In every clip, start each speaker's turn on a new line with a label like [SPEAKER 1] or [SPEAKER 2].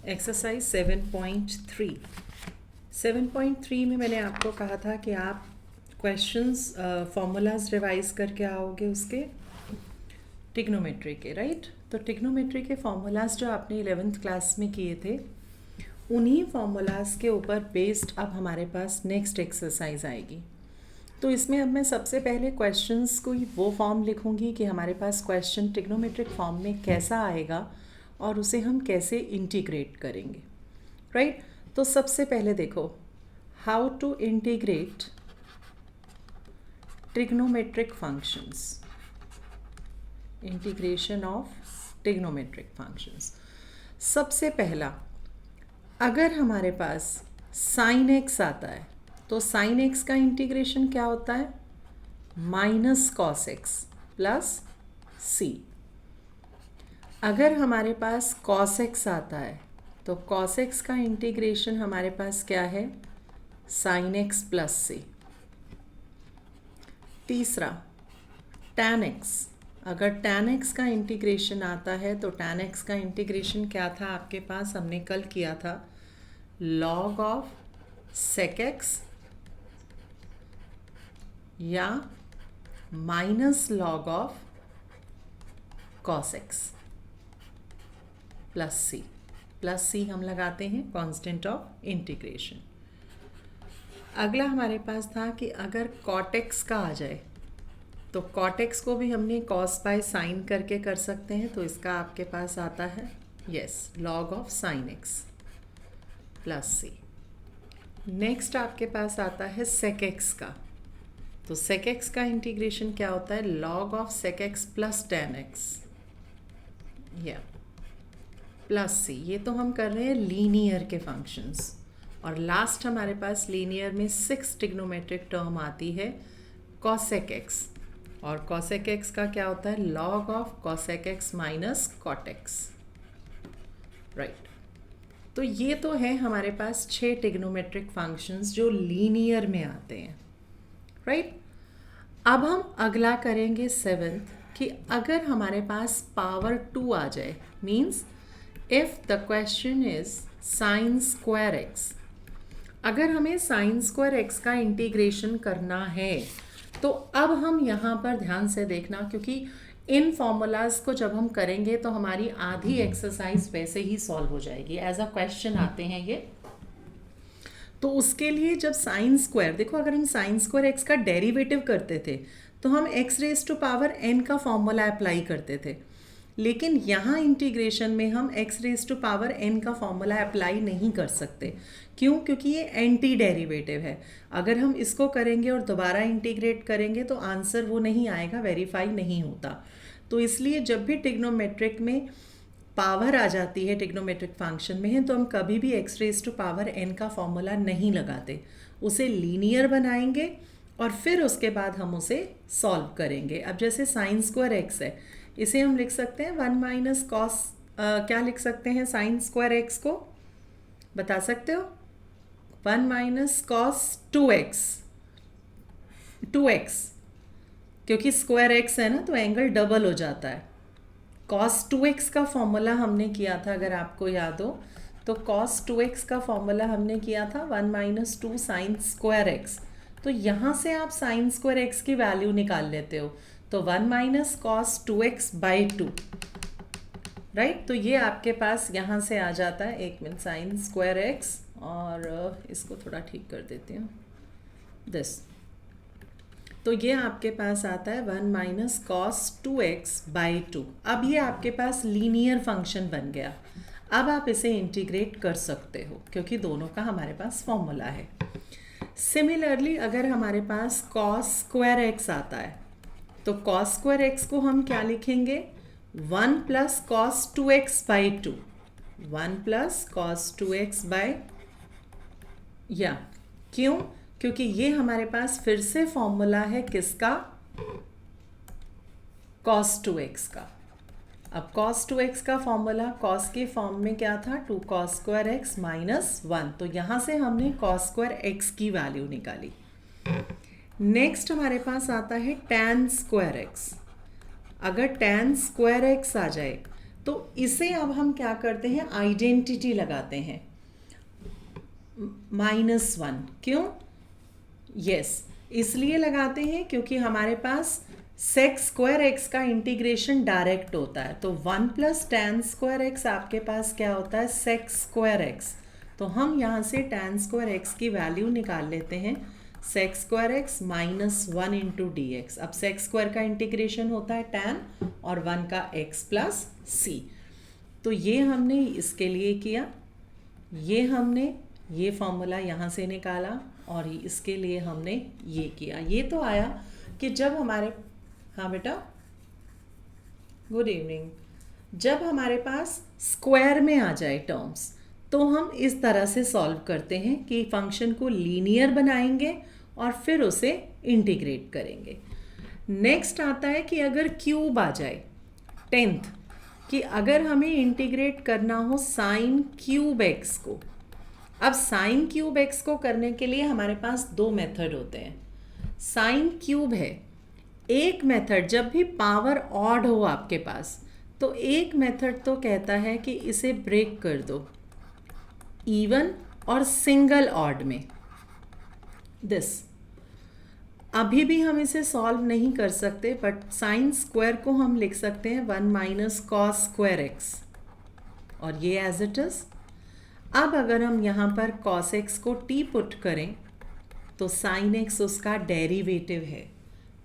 [SPEAKER 1] Exercise 7.3 7.3 में मैंने आपको कहा था कि आप क्वेश्चंस फॉर्मूलाज रिवाइज करके आओगे उसके ट्रिग्नोमेट्री के, राइट। तो ट्रिग्नोमेट्री के फॉर्मूलाज जो आपने 11th क्लास में किए थे, उन्हीं फॉर्मूलाज के ऊपर बेस्ड अब हमारे पास नेक्स्ट एक्सरसाइज आएगी। तो इसमें अब मैं सबसे पहले क्वेश्चंस को वो फॉर्म लिखूंगी कि हमारे पास क्वेश्चन ट्रिग्नोमेट्रिक फॉर्म में कैसा आएगा और उसे हम कैसे इंटीग्रेट करेंगे, राइट। तो सबसे पहले देखो, how to integrate trigonometric functions, integration of trigonometric functions. सबसे पहला, अगर हमारे पास साइन एक्स आता है तो साइन एक्स का इंटीग्रेशन क्या होता है? माइनस कॉस एक्स प्लस सी। अगर हमारे पास कॉस एक्स आता है तो कॉस एक्स का इंटीग्रेशन हमारे पास क्या है? साइन एक्स प्लस सी। तीसरा, टैन एक्स। अगर टैन एक्स का इंटीग्रेशन आता है तो टैन एक्स का इंटीग्रेशन क्या था आपके पास? हमने कल किया था लॉग ऑफ सेक एक्स या minus log of cos x plus c हम लगाते हैं कांस्टेंट ऑफ इंटीग्रेशन। अगला हमारे पास था कि अगर कॉट एक्स का आ जाए तो कॉट एक्स को भी हमने कॉस बाय साइन करके कर सकते हैं, तो इसका आपके पास आता है yes log of sine x plus c. Next आपके पास आता है सेक एक्स का, तो सेक एक्स का इंटीग्रेशन क्या होता है? Log of sec x plus tan x या प्लस सी। ये तो हम कर रहे हैं लीनियर के फंक्शंस। और लास्ट हमारे पास लीनियर में 6 ट्रिग्नोमेट्रिक टर्म आती है कॉसेक एक्स, और कॉसेक एक्स का क्या होता है? Log of cosec x minus cot x, right. तो ये तो है हमारे पास 6 ट्रिग्नोमेट्रिक फंक्शंस जो लीनियर में आते हैं, राइट। अब हम अगला करेंगे 7th कि अगर हमारे पास पावर 2 आ जाए, means if the question is sine square x. अगर हमें साइन स्क्वायर एक्स का इंटीग्रेशन करना है तो अब हम यहाँ पर ध्यान से देखना, क्योंकि इन फॉर्मूलाज को जब हम करेंगे तो हमारी आधी एक्सरसाइज वैसे ही सॉल्व हो जाएगी, एज अ क्वेश्चन आते हैं ये। तो उसके लिए जब साइन स्क्वायर, देखो अगर हम साइन स्क्वायर एक्स का डेरिवेटिव करते थे तो हम x raise to power n का फॉर्मूला अप्लाई करते थे, लेकिन यहाँ इंटीग्रेशन में हम x raise to power n का फॉर्मूला अप्लाई नहीं कर सकते। क्यों? क्योंकि ये एंटी डेरिवेटिव है। अगर हम इसको करेंगे और दोबारा इंटीग्रेट करेंगे तो आंसर वो नहीं आएगा, वेरीफाई नहीं होता। तो इसलिए जब भी ट्रिग्नोमेट्रिक में पावर आ जाती है, ट्रिग्नोमेट्रिक फंक्शन में है, तो हम कभी भी x raise to power n का फॉर्मूला नहीं लगाते, उसे लीनियर बनाएंगे और फिर उसके बाद हम उसे सॉल्व करेंगे। अब जैसे साइन स्क्वायर एक्स है, इसे हम लिख सकते हैं 1 माइनस कॉस, क्या लिख सकते हैं साइन स्क्वायर एक्स को? बता सकते हो? 1 माइनस कॉस 2x, क्योंकि स्क्वायर एक्स है ना तो एंगल डबल हो जाता है। कॉस 2x का फॉर्मूला हमने किया था, अगर आपको याद हो तो कॉस 2x का फॉर्मूला हमने किया था 1 माइनस 2 साइन स्क्वायर एक्स। तो यहाँ से आप साइन स्क्वायर एक्स की वैल्यू निकाल लेते हो, तो 1 minus cos 2x by 2, right. तो ये आपके पास यहाँ से आ जाता है, एक मिनट, साइन स्क्वायर एक्स, और इसको थोड़ा ठीक कर देती हूँ, दिस। तो ये आपके पास आता है 1 माइनस कॉस 2x बाई 2। अब ये आपके पास लीनियर फंक्शन बन गया। अब आप इसे इंटीग्रेट कर सकते हो क्योंकि दोनों का हमारे पास फॉर्मूला है। सिमिलरली अगर हमारे पास कॉस स्क्वायर एक्स आता है तो कॉस स्क्वायर एक्स को हम क्या लिखेंगे? 1 plus cos 2x by 2, 1 plus cos 2x by, या क्यों? क्योंकि ये हमारे पास फिर से फॉर्मूला है किसका? cos 2x का। अब cos 2x का फॉर्मूला cos के फॉर्म में क्या था? 2 cos स्क्वायर एक्स माइनस 1, तो यहाँ से हमने cos स्क्वायर एक्स की वैल्यू निकाली। नेक्स्ट हमारे पास आता है tan स्क्वायर एक्स। अगर tan स्क्वायर एक्स आ जाए तो इसे अब हम क्या करते हैं, आइडेंटिटी लगाते हैं -1। क्यों? यस, इसलिए लगाते हैं क्योंकि हमारे पास sec स्क्वायर एक्स का इंटीग्रेशन डायरेक्ट होता है। तो 1 + tan स्क्वायर एक्स आपके पास क्या होता है, sec स्क्वायर एक्स। तो हम यहाँ से tan स्क्वायर एक्स की वैल्यू निकाल लेते हैं, sec स्क्वायर एक्स -1 × dx। अब sec स्क्वायर का इंटीग्रेशन होता है tan और 1 का x + c। तो ये हमने इसके लिए किया, ये हमने ये फॉर्मूला यहाँ से निकाला और इसके लिए हमने ये किया। ये तो आया कि जब हमारे, हाँ बेटा, गुड इवनिंग, जब हमारे पास स्क्वायर में आ जाए टर्म्स तो हम इस तरह से सॉल्व करते हैं कि फंक्शन को लीनियर बनाएंगे और फिर उसे इंटीग्रेट करेंगे। नेक्स्ट आता है कि अगर क्यूब आ जाए, 10th, कि अगर हमें इंटीग्रेट करना हो साइन क्यूब एक्स को। अब साइन क्यूब एक्स को करने के लिए हमारे पास दो मेथड होते हैं। साइन क्यूब है, एक मेथड जब भी पावर ऑड हो आपके पास, तो एक मेथड तो कहता है कि इसे ब्रेक कर दो इवन और सिंगल ऑड में। दिस अभी भी हम इसे सॉल्व नहीं कर सकते, बट साइन स्क्वायर को हम लिख सकते हैं 1 - cos स्क्वायर एक्स, और ये एज इट इज। अब अगर हम यहाँ पर cos x को t पुट करें तो sin x उसका डेरिवेटिव है,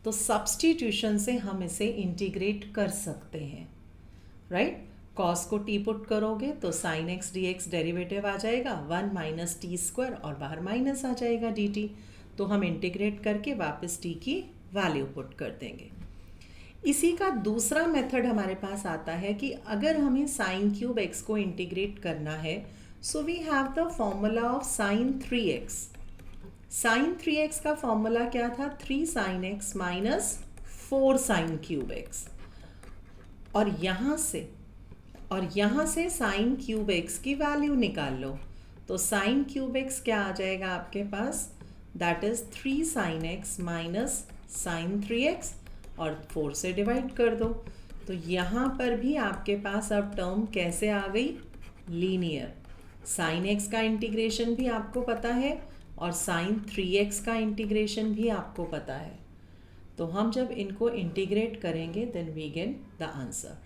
[SPEAKER 1] तो सब्स्टिट्यूशन से हम इसे इंटीग्रेट कर सकते हैं, राइट। cos को t पुट करोगे तो sin x dx डेरिवेटिव आ जाएगा 1 - t स्क्वायर, और बाहर माइनस आ जाएगा dt। तो हम इंटीग्रेट करके वापस t की वैल्यू पुट कर देंगे। इसी का दूसरा मेथड हमारे पास आता है कि अगर हमें साइन क्यूब x को इंटीग्रेट करना है, so we have the formula of sine 3x। Sine 3x का फॉर्मूला क्या था, 3 sin x - 4 sin cube x। और यहाँ से साइन क्यूब x की वैल्यू निकाल लो। तो साइन क्यूब x क्या आ जाएगा आपके पास, that is 3 sin x - sin 3x, और 4 से डिवाइड कर दो। तो यहाँ पर भी आपके पास अब टर्म कैसे आ गई, लीनियर। साइन x का इंटीग्रेशन भी आपको पता है और साइन 3x का इंटीग्रेशन भी आपको पता है। तो हम जब इनको इंटीग्रेट करेंगे then we get the answer.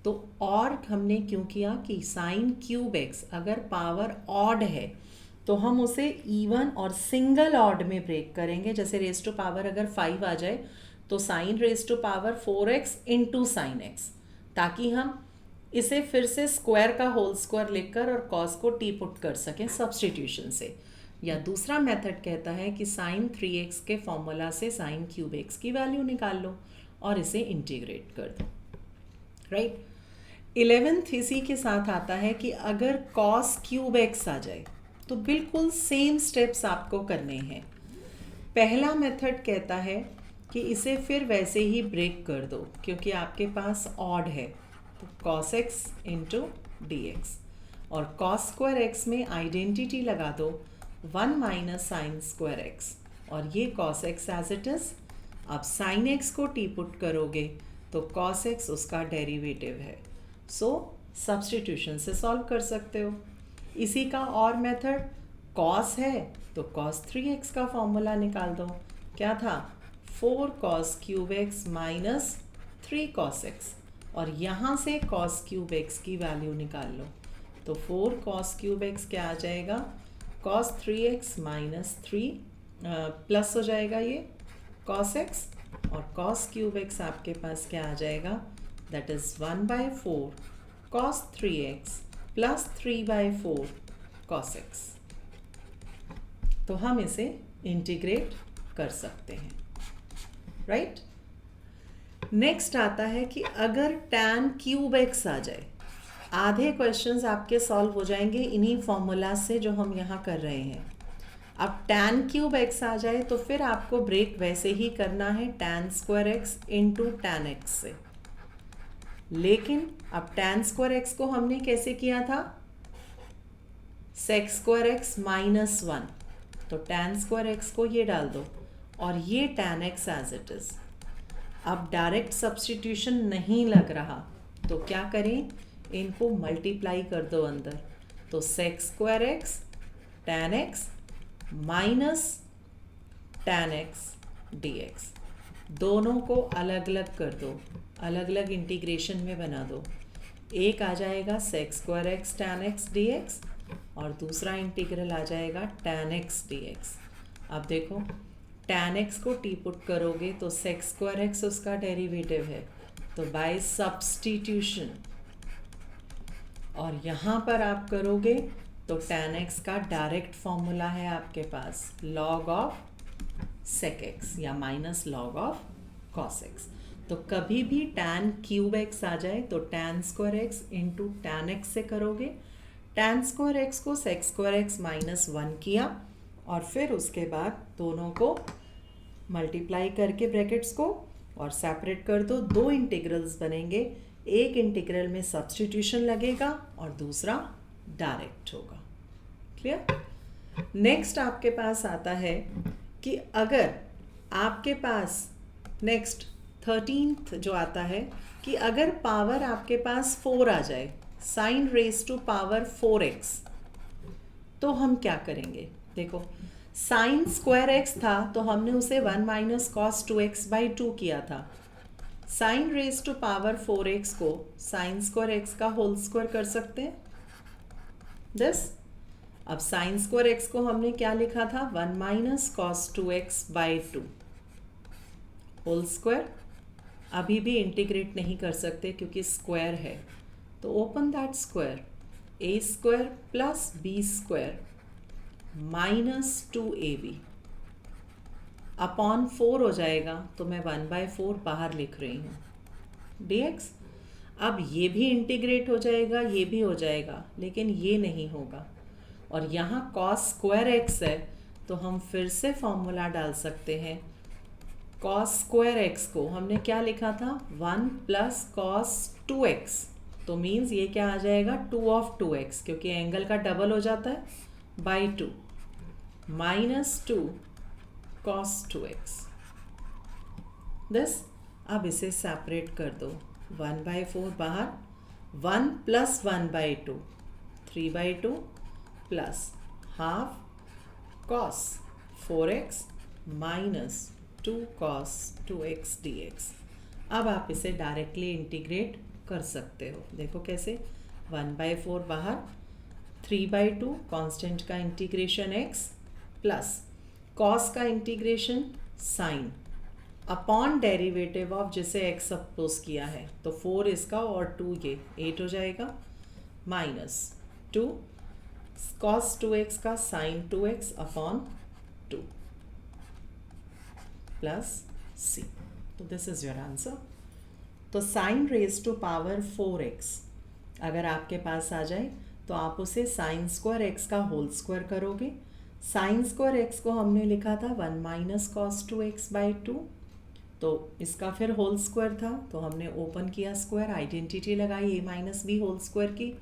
[SPEAKER 1] तो और हमने क्यों किया कि साइन क्यूब x अगर पावर ऑड है तो हम उसे इवन और सिंगल ऑड में ब्रेक करेंगे। जैसे रेज टू पावर अगर 5 आ जाए तो sine raise to power 4x × sine x, ताकि हम इसे फिर से स्क्वायर का होल स्क्वायर लिखकर और कॉस को टी पुट कर सकें सब्स्टिट्यूशन से। या दूसरा मेथड कहता है कि साइन 3x के फॉर्मूला से साइन क्यूब x की वैल्यू निकाल लो और इसे इंटीग्रेट कर दो, राइट। 11th इसी के साथ आता है कि अगर कॉस क्यूब x आ जाए तो बिल्कुल सेम स्टेप्स आपको करने हैं। पहला मेथड कहता है कि इसे फिर वैसे ही ब्रेक कर दो क्योंकि आपके पास ऑड है, तो cos x × dx, और cos स्क्वायर x में आइडेंटिटी लगा दो 1 - sin स्क्वायर x, और ये cos x as it is. अब sin x को t पुट करोगे तो cos x उसका डेरिवेटिव है, सो सब्स्टिट्यूशन से सॉल्व कर सकते हो। इसी का और मेथड, cos है तो cos 3x का फॉर्मूला निकाल दो, क्या था 4 cos cube x - 3 cos x, और यहाँ से cos क्यूब x की वैल्यू निकाल लो। तो 4 cos क्यूब x क्या आ जाएगा, cos 3x - 3 प्लस हो जाएगा ये cos x, और cos क्यूब x आपके पास क्या आ जाएगा, that is 1/4 cos 3x + 3/4 cos x। तो हम इसे इंटीग्रेट कर सकते हैं, राइट। नेक्स्ट आता है कि अगर tan क्यूब x आ जाए, आधे क्वेश्चंस आपके सॉल्व हो जाएंगे इन्हीं फॉर्मूला से जो हम यहाँ कर रहे हैं। अब tan क्यूब x आ जाए तो फिर आपको ब्रेक वैसे ही करना है tan square x × tan x से। लेकिन अब tan स्क्वायर x को हमने कैसे किया था, sec स्क्वायर x -1, तो tan स्क्वायर x को ये डाल दो और ये tan x as it is. अब डायरेक्ट सब्स्टिट्यूशन नहीं लग रहा तो क्या करें, इनको मल्टीप्लाई कर दो अंदर, तो sec square x tan x minus tan x dx, दोनों को अलग अलग कर दो, अलग अलग इंटीग्रेशन में बना दो। एक आ जाएगा sec square x tan x dx और दूसरा इंटीग्रल आ जाएगा tan x dx। अब देखो tan x को टी पुट करोगे तो सेक स्क्वायर एक्स उसका डेरिवेटिव है, तो बाय सब्स्टिट्यूशन, और यहाँ पर आप करोगे तो tan x का डायरेक्ट फॉर्मूला है आपके पास log ऑफ sec x या minus log of cos x। तो कभी भी tan क्यूब x आ जाए तो tan square x into tan x से करोगे, tan स्क्वायर x को sec स्क्वायर x माइनस 1 किया और फिर उसके बाद दोनों को मल्टीप्लाई करके ब्रैकेट्स को और सेपरेट कर दो, दो इंटीग्रल्स बनेंगे, एक इंटीग्रल में सब्स्टिट्यूशन लगेगा और दूसरा डायरेक्ट होगा। क्लियर? नेक्स्ट आपके पास आता है कि अगर आपके पास नेक्स्ट 13th जो आता है कि अगर पावर आपके पास 4 आ जाए, sign raise to power 4x, तो हम क्या करेंगे? देखो साइन स्क्वायर एक्स था तो हमने उसे 1 माइनस कॉस 2x बाई 2 किया था। Sign raise to power 4x को साइन स्क्वायर एक्स का होल स्क्वायर कर सकते हैं दिस। अब साइन स्क्वायर एक्स को हमने क्या लिखा था? 1 minus cos 2x by 2 whole square. अभी भी इंटीग्रेट नहीं कर सकते क्योंकि स्क्वायर है, तो open that square, A square plus B square minus 2ab upon 4 हो जाएगा, तो मैं 1/4 बाहर लिख रही हूँ dx। अब ये भी इंटीग्रेट हो जाएगा, ये भी हो जाएगा, लेकिन ये नहीं होगा। और यहाँ cos स्क्वायर एक्स है तो हम फिर से फॉर्मूला डाल सकते हैं। cos स्क्वायर एक्स को हमने क्या लिखा था? 1 प्लस cos 2x, तो मीन्स ये क्या आ जाएगा? 2 ऑफ 2x, क्योंकि एंगल का डबल हो जाता है, by 2 minus 2 cos 2x this. अब इसे सेपरेट कर दो, 1/4 बाहर, 1 plus 1/2 3/2 plus half cos 4x minus 2 cos 2x dx। अब आप इसे डायरेक्टली इंटीग्रेट कर सकते हो। देखो कैसे, 1/4 बाहर, 3/2 कांस्टेंट का इंटीग्रेशन x प्लस cos का integration sin upon derivative of जिसे x सपोज किया है, तो 4 इसका और 2 ये 8 हो जाएगा, माइनस 2 cos 2x का sin 2x upon 2 plus c। तो दिस इज योर आंसर। तो sine raise to power 4x अगर आपके पास आ जाए तो आप उसे साइन स्क्वायर एक्स का होल स्क्वायर करोगे। साइन स्क्वायर एक्स को हमने लिखा था 1 माइनस कॉस 2x बाई 2, तो इसका फिर होल स्क्वायर था, तो हमने ओपन किया स्क्वायर, आइडेंटिटी लगाई a minus B whole square की,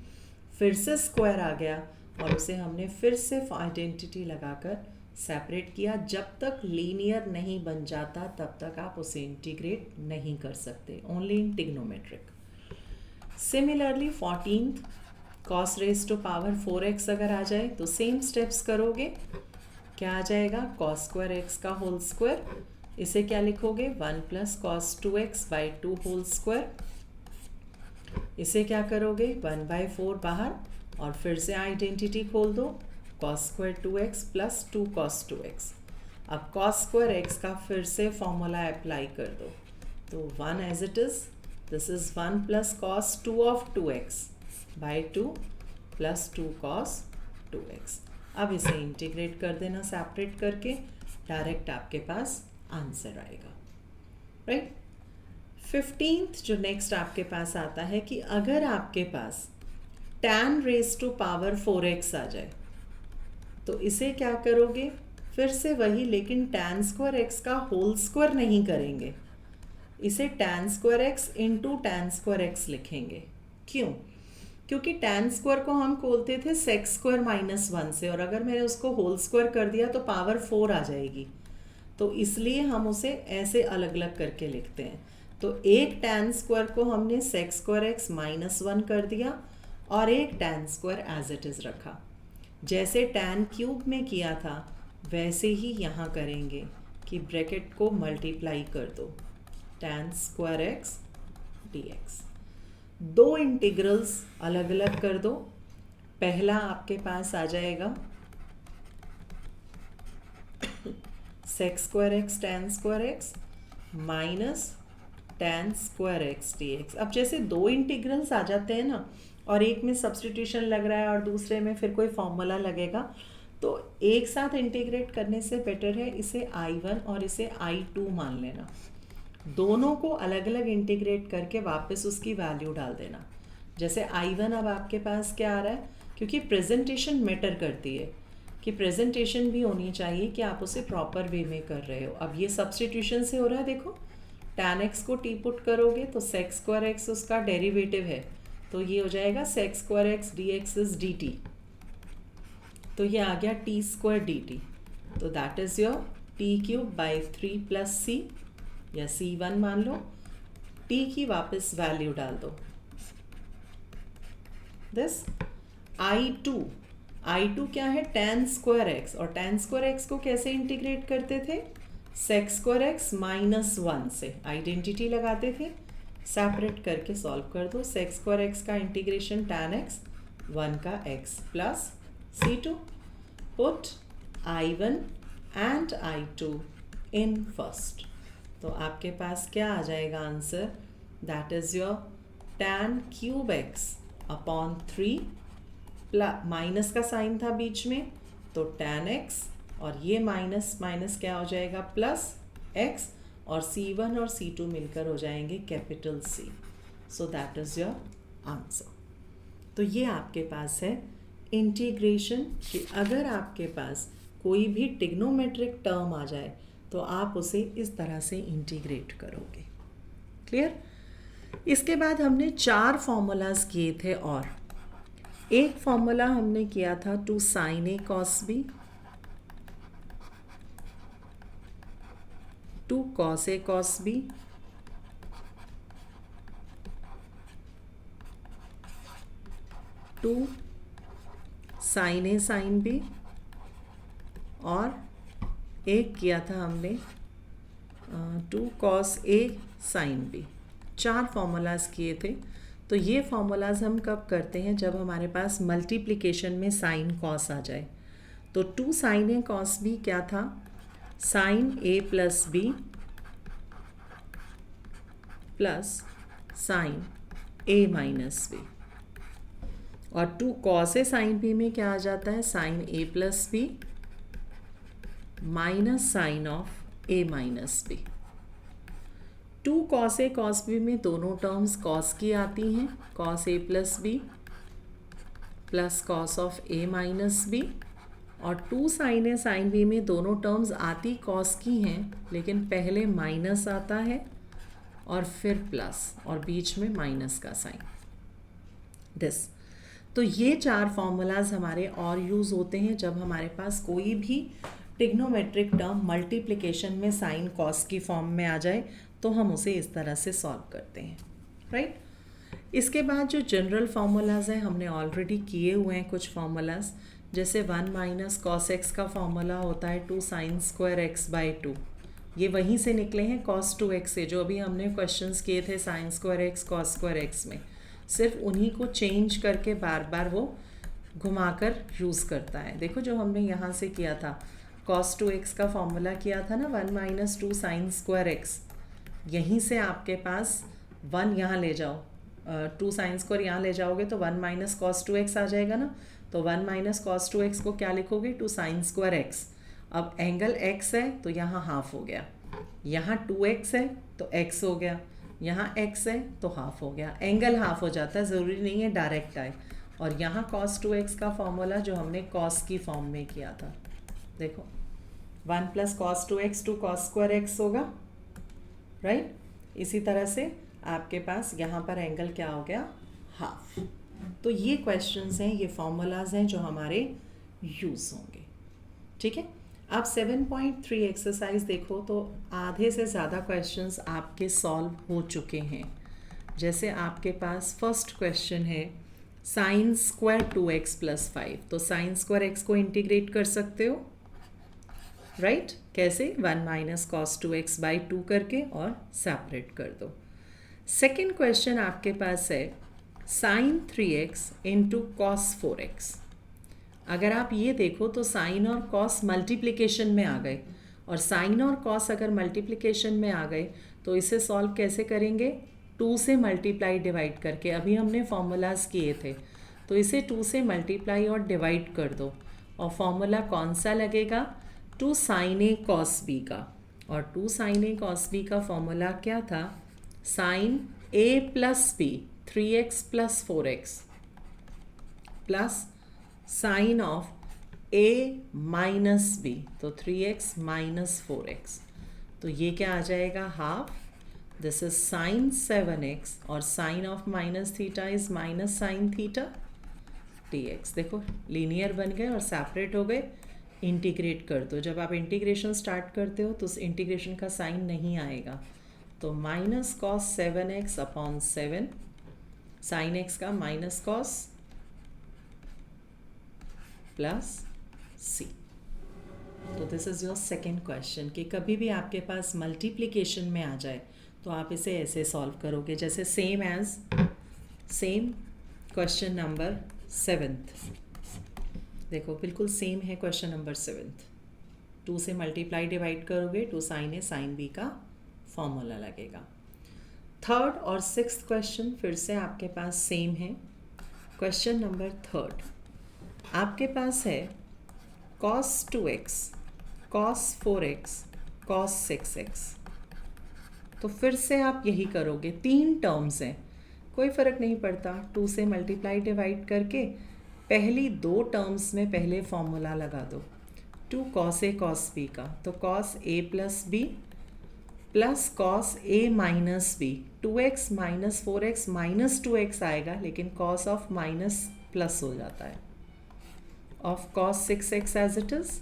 [SPEAKER 1] फिर से स्क्वायर आ गया और उसे हमने फिर से आइडेंटिटी लगाकर सेपरेट किया। जब तक लीनियर नहीं बन जाता तब तक आप उसे इंटीग्रेट नहीं कर सकते, only in trigonometric. Similarly 14th cos raise to power 4x अगर आ जाए तो सेम स्टेप्स करोगे। क्या आ जाएगा? cos स्क्वायर एक्स का होल स्क्वायर, इसे क्या लिखोगे? 1 plus cos 2x by 2 whole square. इसे क्या करोगे? 1/4 बाहर और फिर से आइडेंटिटी खोल दो, cos square 2x plus 2 cos 2x। अब cos स्क्वायर x का फिर से फॉर्मूला अप्लाई कर दो, तो 1 as it is, this is 1 plus cos 2 of 2x by 2 plus 2 cos 2x। अब इसे इंटीग्रेट कर देना सेपरेट करके, डायरेक्ट आपके पास आंसर आएगा, राइट। 15th जो नेक्स्ट आपके पास आता है कि अगर आपके पास tan raise to power 4x आ जाए तो इसे क्या करोगे? फिर से वही, लेकिन tan स्क्वायर x का होल स्क्वायर नहीं करेंगे, इसे tan square x into tan square x लिखेंगे। क्यों? क्योंकि tan स्क्वायर को हम खोलते थे sec स्क्वायर माइनस 1 से, और अगर मैंने उसको होल स्क्वायर कर दिया तो पावर 4 आ जाएगी, तो इसलिए हम उसे ऐसे अलग अलग करके लिखते हैं। तो एक tan स्क्वायर को हमने sec स्क्वायर एक्स -1 कर दिया और एक tan square as it is रखा। जैसे tan क्यूब में किया था वैसे ही यहाँ करेंगे कि ब्रैकेट को मल्टीप्लाई कर दो, tan स्क्वायर एक्स dx। दो इंटीग्रल्स अलग अलग कर दो। पहला आपके पास आ जाएगा sec square x tan square x minus tan square x dx। अब जैसे दो इंटीग्रल्स आ जाते हैं ना और एक में सब्स्टिट्यूशन लग रहा है और दूसरे में फिर कोई फॉर्मूला लगेगा, तो एक साथ इंटीग्रेट करने से बेटर है इसे I1 और इसे I2 मान लेना। दोनों को अलग अलग इंटीग्रेट करके वापस उसकी वैल्यू डाल देना। जैसे I1 अब आपके पास क्या आ रहा है, क्योंकि प्रेजेंटेशन मैटर करती है कि प्रेजेंटेशन भी होनी चाहिए कि आप उसे प्रॉपर वे में कर रहे हो। अब ये सब्स्टिट्यूशन से हो रहा है, देखो tan x को t पुट करोगे तो sec स्क्वायर एक्स उसका डेरिवेटिव है, तो ये हो जाएगा sec square x dx is dt। तो ये आ गया t स्क्वायर dt, तो that is your t cube by 3 plus c या c1 मान लो। t की वापस वैल्यू डाल दो, दिस I2 क्या है, tan स्क्वायर एक्स, और tan स्क्वायर एक्स को कैसे इंटीग्रेट करते थे, sec स्क्वायर एक्स -1 से आइडेंटिटी लगाते थे, सेपरेट करके सॉल्व कर दो। sec स्क्वायर एक्स का इंटीग्रेशन tan x 1 का x plus c2, put I1 and I2 in first, तो आपके पास क्या आ जाएगा answer, that is your tan cube x upon 3 minus का साइन था बीच में, तो tan x और ये माइनस माइनस क्या हो जाएगा प्लस x, और c1 और c2 मिलकर हो जाएंगे capital C। So that is your answer. तो ये आपके पास है इंटीग्रेशन, कि अगर आपके पास कोई भी ट्रिग्नोमेट्रिक टर्म आ जाए तो आप उसे इस तरह से इंटीग्रेट करोगे। क्लियर? इसके बाद हमने 4 फॉर्मूलाज किए थे, और एक फॉर्मूला हमने किया था 2 sin a cos b, 2 cos a cos b, 2 sin a sin b, और एक किया था हमने 2 cos a sin b। 4 formulas किए थे। तो ये फॉर्मूलाज हम कब करते हैं, जब हमारे पास मल्टीप्लिकेशन में साइन कॉस आ जाए। तो 2 sin a cos b क्या था, sin a plus b plus sin a minus b, और 2 cos a sin b में क्या आ जाता है, sin a plus b minus sine of a minus b। 2 cos a cos b में दोनों terms cos की आती हैं, cos a plus b plus cos of a minus b, और 2 sin a sin b में दोनों टर्म्स आती cos की हैं, लेकिन पहले माइनस आता है और फिर प्लस, और बीच में माइनस का साइन, दिस। तो ये 4 फॉर्मूलाज हमारे और यूज़ होते हैं जब हमारे पास कोई भी ट्रिग्नोमेट्रिक टर्म मल्टीप्लिकेशन में साइन कॉस की फॉर्म में आ जाए, तो हम उसे इस तरह से सॉल्व करते हैं, राइट। इसके बाद जो जनरल फार्मूलाज हैं हमने ऑलरेडी किए हुए हैं कुछ फार्मूलाज, जैसे 1 माइनस कॉस एक्स का फॉर्मूला होता है 2 साइन स्क्वायर एक्स बाई 2, ये वहीं से निकले हैं कॉस 2x से, जो अभी हमने क्वेश्चंस किए थे sign square x cos square x में, सिर्फ उन्हीं को चेंज करके बार बार वो घुमाकर यूज़ करता है। देखो जो हमने यहाँ से किया था, cos 2x का फॉर्मूला किया था ना 1 माइनस 2 साइन स्क्वायर एक्स, यहीं से आपके पास 1 यहाँ ले जाओ, 2 साइन स्क्वायर यहाँ ले जाओगे तो 1 माइनस कॉस 2x आ जाएगा ना, तो 1 माइनस कॉस 2x को क्या लिखोगे, 2 साइन स्क्वायर एक्स। अब एंगल x है तो यहाँ हाफ हो गया, यहाँ 2x है तो x हो गया, यहाँ x है तो हाफ हो गया, एंगल हाफ हो जाता है, ज़रूरी नहीं है डायरेक्ट आए। और यहाँ cos 2x का फॉर्मूला जो हमने cos की फॉर्म में किया था, देखो 1 plus cos 2x 2 cos square x होगा, राइट। इसी तरह से आपके पास यहाँ पर एंगल क्या हो गया, हाफ। तो ये क्वेश्चंस हैं, ये फॉर्मूलाज हैं जो हमारे यूज़ होंगे, ठीक है। अब 7.3 एक्सरसाइज देखो तो आधे से ज़्यादा क्वेश्चंस आपके सॉल्व हो चुके हैं। जैसे आपके पास फर्स्ट क्वेश्चन है साइन स्क्वायर 2x + 5, तो साइन स्क्वायर x को इंटीग्रेट कर सकते हो, राइट? कैसे? 1 - cos 2x/2 करके और सेपरेट कर दो। सेकेंड क्वेश्चन आपके पास है साइन 3x × cos 4x। अगर आप ये देखो तो साइन और कॉस मल्टीप्लिकेशन में आ गए, और साइन और कॉस अगर मल्टीप्लिकेशन में आ गए तो इसे सॉल्व कैसे करेंगे? 2 से मल्टीप्लाई डिवाइड करके। अभी हमने फॉर्मूलाज किए थे, तो इसे 2 से मल्टीप्लाई और डिवाइड कर दो, और फॉर्मूला कौन सा लगेगा? 2 sin A cos B का। और 2 sin A cos B का फॉर्मूला क्या था? Sine A + B 3x + 4x plus sine of A - B, तो 3x - 4x, तो ये क्या आ जाएगा? Half. This is sine 7x, और sine of minus theta is minus sine theta dx। देखो लीनियर बन गए और सेपरेट हो गए। इंटीग्रेट कर दो। जब आप इंटीग्रेशन स्टार्ट करते हो तो उस इंटीग्रेशन का साइन नहीं आएगा, तो माइनस कॉस 7x/7, साइन x का माइनस कॉस प्लस c। तो this is your second question कि कभी भी आपके पास मल्टीप्लिकेशन में आ जाए तो आप इसे ऐसे सॉल्व करोगे, जैसे सेम क्वेश्चन नंबर 7th। देखो बिल्कुल सेम है क्वेश्चन नंबर 7th। 2 से मल्टीप्लाई डिवाइड करोगे, 2 sin A sin B का फॉर्मूला लगेगा। थर्ड और सिक्स्थ क्वेश्चन फिर से आपके पास सेम है। क्वेश्चन नंबर 3 आपके पास है cos 2x, cos 4x, cos 6x। तो फिर से आप यही करोगे, 3 टर्म्स हैं, कोई फ़र्क नहीं पड़ता। 2 से मल्टीप्लाई डिवाइड करके पहली 2 टर्म्स में पहले फॉर्मूला लगा दो। 2 cos A cos B का, तो cos A + B plus cos A - B, 2x - 4x - 2x आएगा, लेकिन cos ऑफ माइनस प्लस हो जाता है, of cos 6x as it is.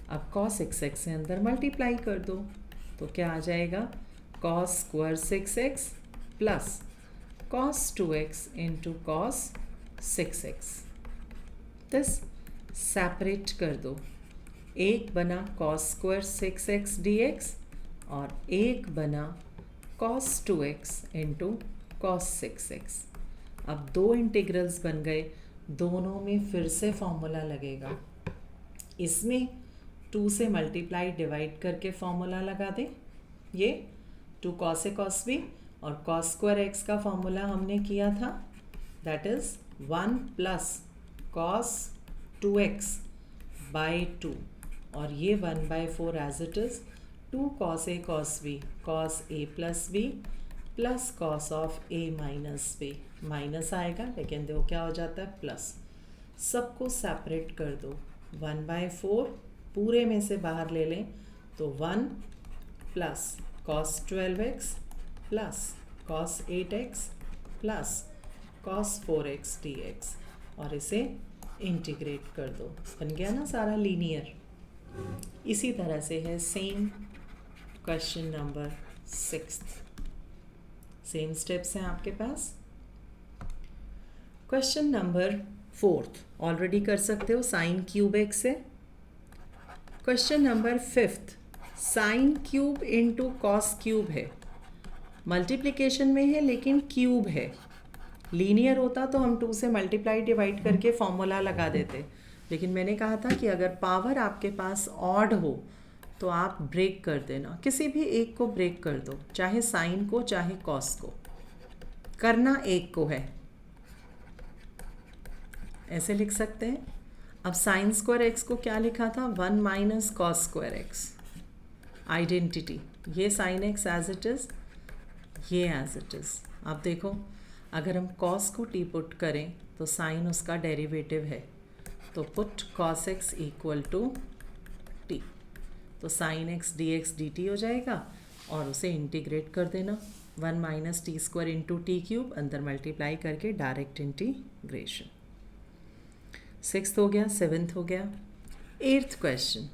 [SPEAKER 1] अब cos 6x से अंदर मल्टीप्लाई कर दो, तो क्या आ जाएगा? cos square 6x plus cos 2x × cos 6x। This separate कर दो। एक बना cos स्क्वायर 6x dx और एक बना cos 2x × cos 6x। अब 2 इंटीग्रल्स बन गए, दोनों में फिर से फॉर्मूला लगेगा। इसमें 2 से मल्टीप्लाई डिवाइड करके फॉर्मूला लगा दें। ये 2 cos A cos B और cos स्क्वायर x का फॉर्मूला हमने किया था, दैट इज़ 1 + cos 2x/2, और ये 1/4 as it is. 2 cos A cos B cos A + B plus cos of A - B, minus आएगा लेकिन देखो क्या हो जाता है? प्लस। सबको सेपरेट कर दो। 1/4 पूरे में से बाहर ले लें, तो 1 plus cos 12x plus cos 8x plus cos 4x dx, और इसे इंटीग्रेट कर दो। बन गया ना सारा लीनियर। इसी तरह से है same question number 6। Same steps हैं आपके पास। क्वेश्चन नंबर 4 ऑलरेडी कर सकते हो, साइन क्यूब x से। Question number 5 sine cube × cos cube है, मल्टीप्लिकेशन में है लेकिन क्यूब है। लीनियर होता तो हम 2 से मल्टीप्लाई डिवाइड करके फॉर्मूला लगा देते, लेकिन मैंने कहा था कि अगर पावर आपके पास ऑड हो तो आप ब्रेक कर देना, किसी भी एक को ब्रेक कर दो, चाहे साइन को चाहे कॉस को, करना एक को है। ऐसे लिख सकते हैं। अब साइन स्क्वायर एक्स को क्या लिखा था? 1 - cos स्क्वायर एक्स, आइडेंटिटी। ये sine x as it is, ये एज इट इज़। अब देखो अगर हम cos को टी पुट करें तो साइन उसका डेरिवेटिव है, तो पुट cos x = t, तो साइन x dx dt हो जाएगा, और उसे इंटीग्रेट कर देना। 1 - t² × t³ अंदर मल्टीप्लाई करके डायरेक्ट इंटीग्रेशन। 6th हो गया, 7th हो गया। 8th क्वेश्चन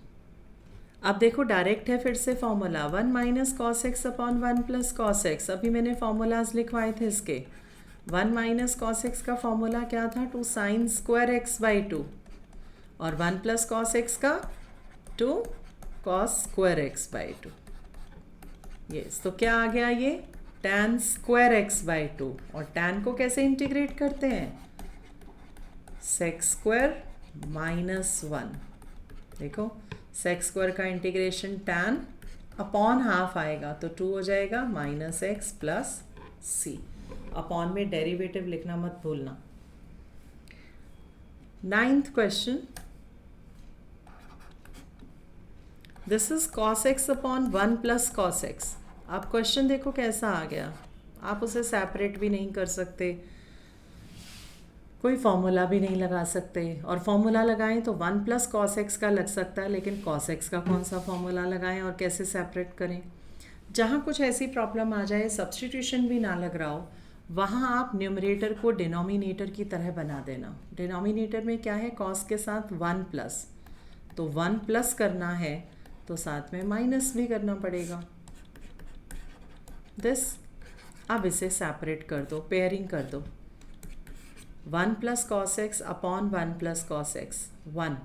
[SPEAKER 1] अब देखो डायरेक्ट है फिर से formula 1 minus cos x upon 1 plus cos x. अभी मैंने फॉर्मूलाज लिखवाए थे इसके। 1 माइनस कॉस एक्स का फॉर्मूला क्या था? 2 साइन स्क्वायर एक्स बाई 2, और 1 प्लस कॉस एक्स का 2 cos square x by 2। Yes, तो क्या आ गया ये? tan square x by 2। और tan को कैसे इंटीग्रेट करते हैं? Sex square minus 1। देखो सेक्स स्क्वायर का इंटीग्रेशन tan अपॉन हाफ आएगा तो 2 हो जाएगा माइनस एक्स प्लस सी। अपॉन में डेरिवेटिव लिखना मत भूलना। 9th question, this is cos x upon 1 plus cos x. आप क्वेश्चन देखो कैसा आ गया। आप उसे सेपरेट भी नहीं कर सकते, कोई फॉर्मूला भी नहीं लगा सकते, और फॉर्मूला लगाएं तो 1 प्लस कॉस एक्स का लग सकता है, लेकिन कॉस एक्स का कौन सा फॉर्मूला लगाएं और कैसे सेपरेट करें। जहाँ कुछ ऐसी प्रॉब्लम आ जाए, सब्स्टिट्यूशन भी ना लग रहा हो, वहाँ आप न्यूमरेटर को डिनोमिनेटर की तरह बना देना। डिनोमिनेटर में क्या है? कॉस के साथ 1 प्लस, तो 1 प्लस करना है तो साथ में माइनस भी करना पड़ेगा। दिस, अब इसे सेपरेट कर दो, पेयरिंग कर दो। 1 plus cos x upon 1 plus cos x 1,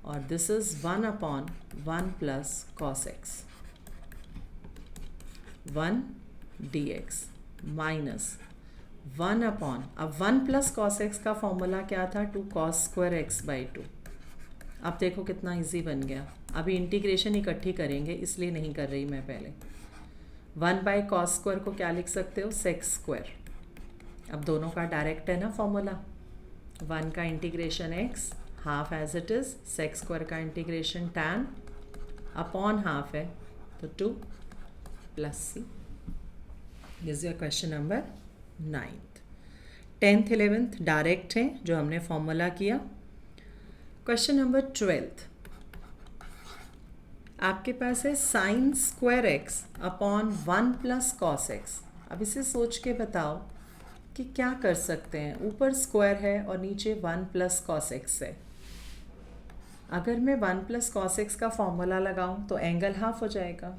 [SPEAKER 1] और this is 1 upon 1 plus cos x 1 D x minus 1 upon, अब 1 प्लस कॉस एक्स का फॉर्मूला क्या था? 2 कॉस स्क्वायर एक्स बाई 2। अब देखो कितना इजी बन गया। अभी इंटीग्रेशन इकट्ठी करेंगे इसलिए नहीं कर रही मैं पहले। 1 बाई कॉस स्क्वायर को क्या लिख सकते हो? Sec square. अब दोनों का डायरेक्ट है ना फॉर्मूला। 1 का integration x half as it is, sec square का इंटीग्रेशन tan अपॉन हाफ है तो 2 plus C. This is question number 9th। 10th 11th direct है जो हमने फॉर्मूला किया। क्वेश्चन नंबर 12th, आपके पास है sign square x upon 1 plus cos x. अब इसे सोच के बताओ कि क्या कर सकते हैं। ऊपर स्क्वायर है और नीचे 1 प्लस कॉस एक्स है। अगर मैं 1 प्लस कॉस एक्स का फॉर्मूला लगाऊं तो एंगल हाफ हो जाएगा।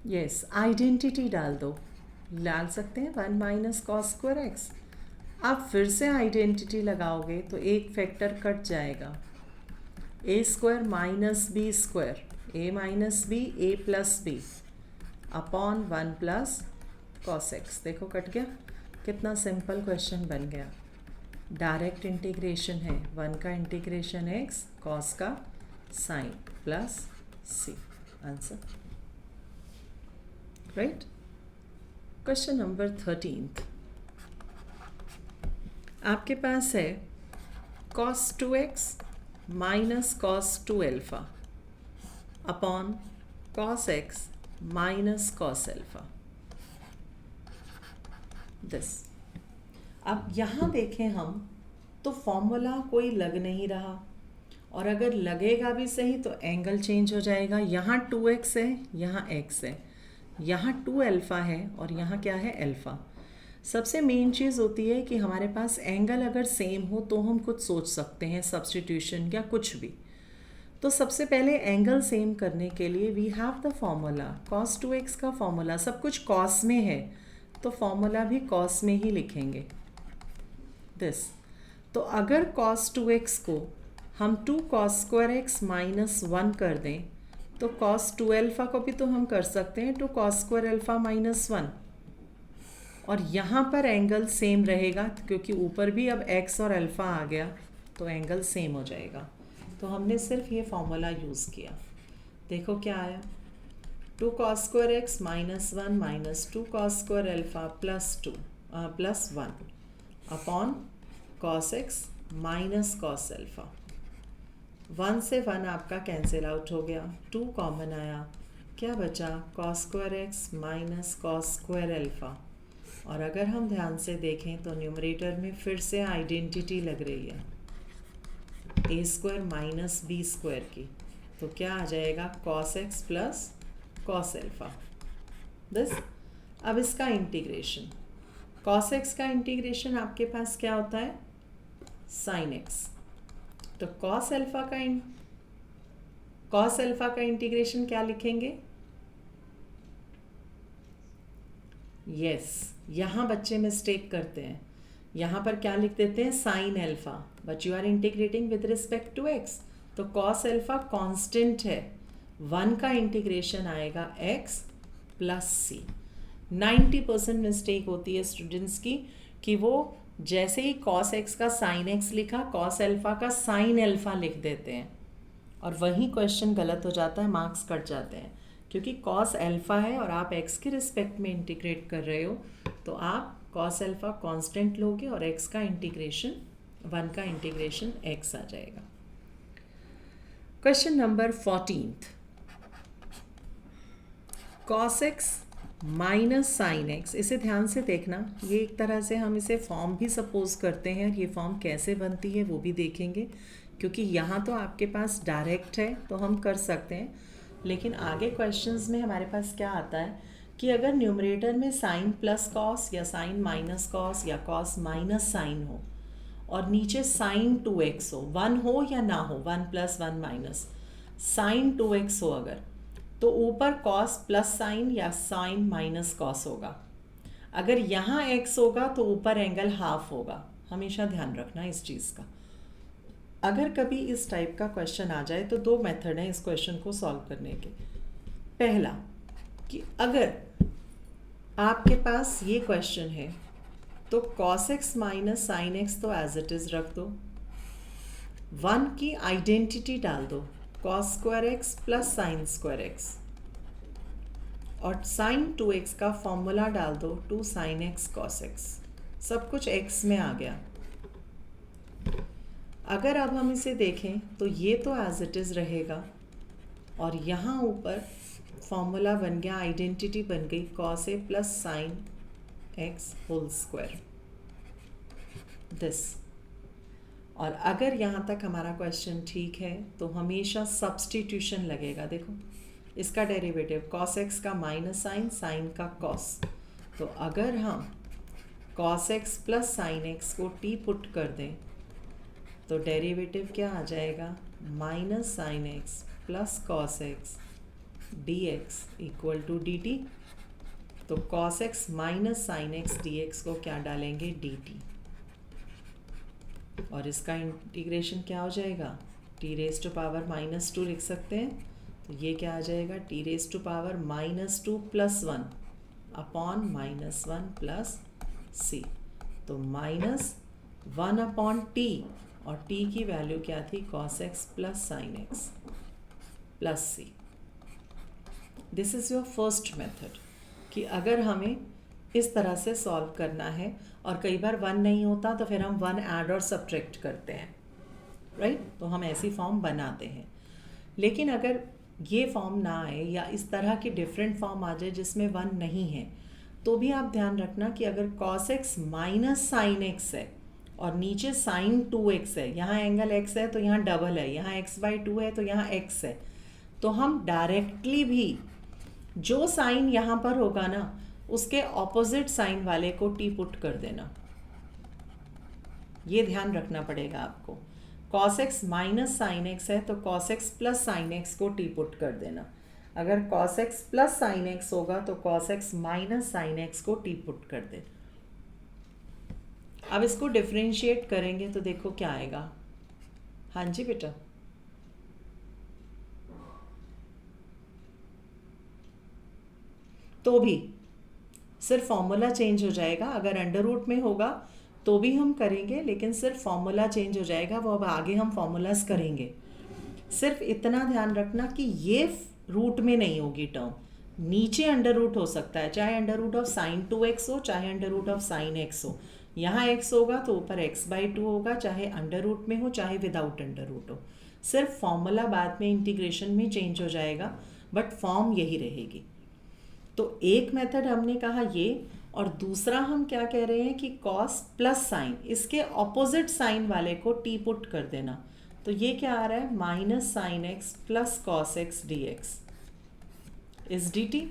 [SPEAKER 1] यस, आइडेंटिटी डाल दो, डाल सकते हैं 1 माइनस कॉस स्क्वायर एक्स। आप फिर से आइडेंटिटी लगाओगे तो एक फैक्टर कट जाएगा। A square minus b square, a minus B A plus b upon 1 plus cos x. देखो कट गया। कितना सिंपल क्वेश्चन बन गया। डायरेक्ट इंटीग्रेशन है, 1 का इंटीग्रेशन एक्स कॉस का sine plus c. Answer right. Question number 13th, आपके पास है cos 2x minus cos 2 alpha upon cos x minus cos alpha. This, अब यहाँ देखें हम तो फॉर्मूला कोई लग नहीं रहा, और अगर लगेगा भी सही तो एंगल चेंज हो जाएगा। यहाँ 2x है, यहाँ x है, यहाँ 2 अल्फ़ा है और यहाँ क्या है? अल्फ़ा। सबसे मेन चीज़ होती है कि हमारे पास एंगल अगर सेम हो तो हम कुछ सोच सकते हैं, सब्स्टिट्यूशन या कुछ भी। तो सबसे पहले एंगल सेम करने के लिए we have the formula cos 2x का फॉर्मूला। सब कुछ cos में है तो फॉर्मूला भी cos में ही लिखेंगे। दिस, तो अगर cos 2x को हम 2 cos स्क्वायर एक्स माइनस 1 कर दें तो cos 2 अल्फ़ा को भी तो हम कर सकते हैं 2 cos स्क्वायर अल्फ़ा माइनस 1, और यहाँ पर एंगल सेम रहेगा क्योंकि ऊपर भी अब x और अल्फ़ा आ गया तो एंगल सेम हो जाएगा। तो हमने सिर्फ ये फॉर्मूला यूज़ किया। देखो क्या आया? 2 cos square x minus 1 minus 2 cos square alpha plus 1 upon cos x minus cos alpha. 1 से 1 आपका कैंसिल आउट हो गया, 2 कॉमन आया, क्या बचा? cos square x minus cos square alpha. और अगर हम ध्यान से देखें तो न्यूमरेटर में फिर से आइडेंटिटी लग रही है, ए स्क्वायर माइनस बी स्क्वायर की, तो क्या आ जाएगा? cos x plus cos alpha. This, अब इसका इंटीग्रेशन, cos x का इंटीग्रेशन आपके पास क्या होता है? sin x। तो cos अल्फ़ा का कॉस अल्फा का इंटीग्रेशन क्या लिखेंगे? यस, यहाँ बच्चे मिस्टेक करते हैं, यहाँ पर क्या लिख देते हैं? Sine alpha, but you are integrating with respect to x, तो कॉस अल्फा कांस्टेंट है, 1 का इंटीग्रेशन आएगा x प्लस सी। 90% मिस्टेक होती है स्टूडेंट्स की कि वो जैसे ही कॉस एक्स का साइन एक्स लिखा, कॉस अल्फा का साइन अल्फा लिख देते हैं, और वही क्वेश्चन गलत हो जाता है, मार्क्स कट जाते हैं, क्योंकि कॉस अल्फा है और आप एक्स के रिस्पेक्ट में इंटीग्रेट कर रहे हो, तो आप कॉस अल्फा कांस्टेंट लोगे और एक्स का इंटीग्रेशन 1 का इंटीग्रेशन एक्स आ जाएगा। Question number 14, cos x minus sine x. इसे ध्यान से देखना, ये एक तरह से हम इसे फॉर्म भी सपोज करते हैं, और ये फॉर्म कैसे बनती है वो भी देखेंगे, क्योंकि यहाँ तो आपके पास डायरेक्ट है तो हम कर सकते हैं, लेकिन आगे क्वेश्चंस में हमारे पास क्या आता है कि अगर न्यूमरेटर में साइन प्लस कॉस या साइन माइनस कॉस या कॉस माइनस साइन हो, और नीचे साइन 2x हो, 1 हो या ना हो, 1 प्लस 1 माइनस, साइन 2x हो अगर, तो ऊपर कॉस प्लस साइन या साइन माइनस कॉस होगा। अगर यहाँ x होगा तो ऊपर एंगल हाफ होगा, हमेशा ध्यान रखना इस चीज़ का। अगर कभी इस टाइप का क्वेश्चन आ जाए तो 2 मेथड हैं इस क्वेश्चन को सॉल्व करने के। पहला कि अगर आपके पास ये क्वेश्चन है तो cos x minus sine x तो एज इट इज़ रख दो, 1 की आइडेंटिटी डाल दो, cos square x plus sine square x, और साइन 2x का फॉर्मूला डाल दो 2 साइन एक्स कॉस एक्स, सब कुछ x में आ गया। अगर अब हम इसे देखें तो ये तो एज इट इज़ रहेगा, और यहाँ ऊपर फॉर्मूला बन गया, आइडेंटिटी बन गई cos a plus sine x whole square this. और अगर यहाँ तक हमारा क्वेश्चन ठीक है तो हमेशा सब्स्टिट्यूशन लगेगा। देखो इसका डेरिवेटिव cos x का माइनस साइन, साइन का cos, तो अगर हम cos x plus sine x को t पुट कर दें तो डेरिवेटिव क्या आ जाएगा? Minus sine x plus cos x d x equal to d t. तो cos x minus sine x d x को क्या डालेंगे? डी टी, और इसका इंटीग्रेशन क्या हो जाएगा? टी रेज टू पावर -2 लिख सकते हैं, तो ये क्या आ जाएगा? T raise to power -2 plus 1 upon -1 plus c. तो -1 अपॉन टी, और t की वैल्यू क्या थी? cos x plus sine x plus C. This is your first method कि अगर हमें इस तरह से सॉल्व करना है, और कई बार 1 नहीं होता तो फिर हम 1 ऐड और सब्ट्रैक्ट करते हैं, राइट? तो हम ऐसी फॉर्म बनाते हैं। लेकिन अगर ये फॉर्म ना आए या इस तरह की डिफरेंट फॉर्म आ जाए जिसमें 1 नहीं है, तो भी आप ध्यान रखना कि अगर cos x minus sine x है और नीचे साइन 2x है, यहाँ एंगल x है तो यहाँ डबल है, यहाँ x/2 है तो यहाँ x है, तो हम डायरेक्टली भी जो साइन यहाँ पर होगा ना उसके ऑपोजिट साइन वाले को t पुट कर देना। ये ध्यान रखना पड़ेगा आपको। cos x minus sine x है तो cos x plus sine x को t पुट कर देना। अगर cos x plus sine x होगा तो cos x minus sine x को t पुट कर देना। अब इसको डिफरेंशिएट करेंगे तो देखो क्या आएगा। हाँ जी बेटा, तो भी सिर्फ फॉर्मूला चेंज हो जाएगा। अगर अंडर रूट में होगा तो भी हम करेंगे, लेकिन सिर्फ फॉर्मूला चेंज हो जाएगा, वो अब आगे हम फॉर्मूलाज करेंगे। सिर्फ इतना ध्यान रखना कि ये रूट में नहीं होगी टर्म, नीचे अंडर रूट हो सकता है, चाहे under root of sign 2x हो, चाहे under root of sine x हो। यहाँ x होगा तो ऊपर x/2 होगा, चाहे अंडर रूट में हो चाहे विदाउट अंडर रूट हो। सिर्फ फॉर्मूला बाद में इंटीग्रेशन में चेंज हो जाएगा, बट फॉर्म यही रहेगी। तो एक मेथड हमने कहा ये, और दूसरा हम क्या कह रहे हैं कि cos प्लस साइन, इसके ऑपोजिट साइन वाले को t पुट कर देना। तो ये क्या आ रहा है? Minus sine x plus cos x d x इस डी टी।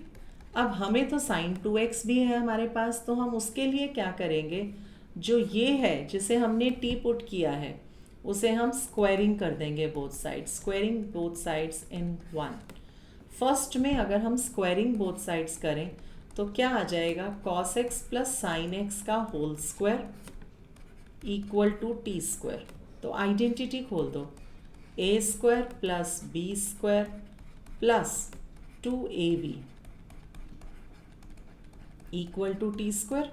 [SPEAKER 1] अब हमें तो साइन 2x भी है हमारे पास, तो हम उसके लिए क्या करेंगे? जो ये है जिसे हमने t पुट किया है उसे हम स्क्वायरिंग कर देंगे both sides, squaring both sides in 1। First में अगर हम स्क्वायरिंग बोथ साइड्स करें तो क्या आ जाएगा, cos x plus sine x का whole square equal to t square. तो आइडेंटिटी खोल दो, a square plus B square plus 2ab equal to t square.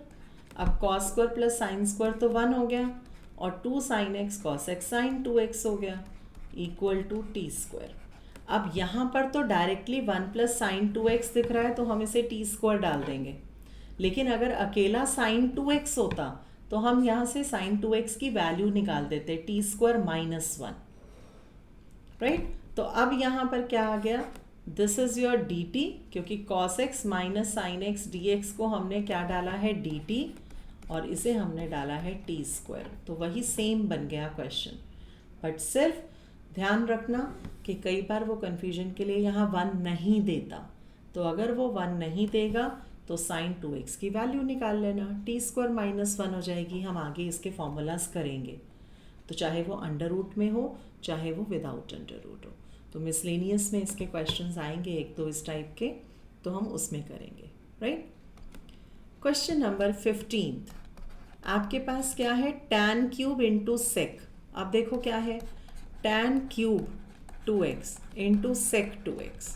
[SPEAKER 1] अब cos square plus sine square तो 1 हो गया और 2 sine x cos x sine 2x हो गया इक्वल टू टी स्क्वायर। अब यहाँ पर तो डायरेक्टली 1 प्लस साइन 2x दिख रहा है तो हम इसे टी स्क्वायर डाल देंगे, लेकिन अगर अकेला साइन 2x होता तो हम यहाँ से साइन 2x की वैल्यू निकाल देते, टी स्क्वायर माइनस 1, राइट। तो अब यहाँ पर क्या आ गया, this is your D T, क्योंकि cos x minus sine x d x को हमने क्या डाला है, डी टी, और इसे हमने डाला है टी स्क्वायर। तो वही सेम बन गया क्वेश्चन, बट सिर्फ ध्यान रखना कि कई बार वो कन्फ्यूजन के लिए यहाँ 1 नहीं देता, तो अगर वो 1 नहीं देगा तो साइन 2x की वैल्यू निकाल लेना, टी स्क्वायर माइनस 1 हो जाएगी। हम आगे इसके फॉर्मूलाज करेंगे, तो चाहे वो अंडर रूट में हो चाहे वो विदाउट अंडर रूट हो। तो मिसलेनियस में इसके क्वेश्चंस आएंगे एक दो इस टाइप के, तो हम उसमें करेंगे, राइट। क्वेश्चन नंबर 15 आपके पास क्या है, tan क्यूब इंटू सेक। अब देखो क्या है, tan cube 2x into sec 2x,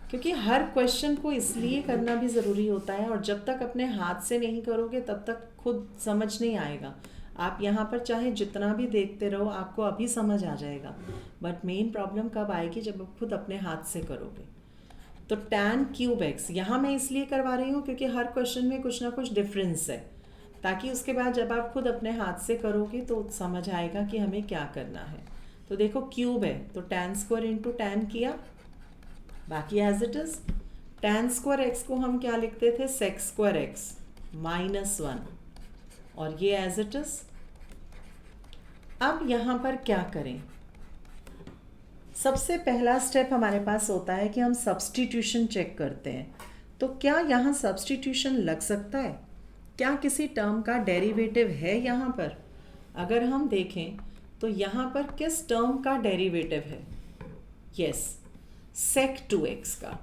[SPEAKER 1] क्योंकि हर क्वेश्चन को इसलिए करना भी ज़रूरी होता है, और जब तक अपने हाथ से नहीं करोगे तब तक खुद समझ नहीं आएगा। आप यहाँ पर चाहे जितना भी देखते रहो आपको अभी समझ आ जाएगा, बट मेन प्रॉब्लम कब आएगी, जब आप खुद अपने हाथ से करोगे। तो tan क्यूब x यहाँ मैं इसलिए करवा रही हूँ क्योंकि हर क्वेश्चन में कुछ ना कुछ डिफरेंस है, ताकि उसके बाद जब आप खुद अपने हाथ से करोगे तो समझ आएगा कि हमें क्या करना है। तो देखो क्यूब है तो tan स्क्वायर इंटू टैन किया, बाकी as it is. tan square x को हम क्या लिखते थे, सेक स्क्वायर x माइनस 1, और ये एज इट इज़। अब यहाँ पर क्या करें, सबसे पहला स्टेप हमारे पास होता है कि हम सब्स्टिट्यूशन चेक करते हैं। तो क्या यहाँ सब्स्टिट्यूशन लग सकता है, क्या किसी टर्म का डेरिवेटिव है यहाँ पर। अगर हम देखें तो यहाँ पर किस टर्म का डेरिवेटिव है, यस सेक 2x का,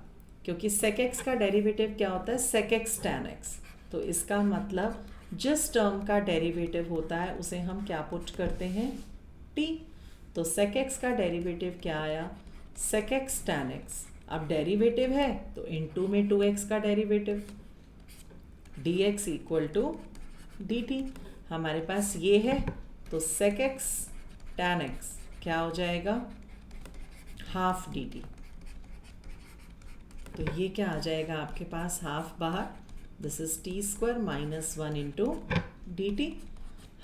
[SPEAKER 1] क्योंकि सेक x का डेरिवेटिव क्या होता है, सेक x tan x। तो इसका मतलब जिस टर्म का डेरिवेटिव होता है उसे हम क्या पुट करते हैं, t। तो सेक x का डेरिवेटिव क्या आया, सेक x tan x। अब डेरिवेटिव है तो इनटू में 2x का derivative, dx equal to dt। हमारे पास ये है तो सेक x tan x क्या हो जाएगा, हाफ dt। तो ये क्या आ जाएगा आपके पास, हाफ बाहर, this is t square minus 1 into d t,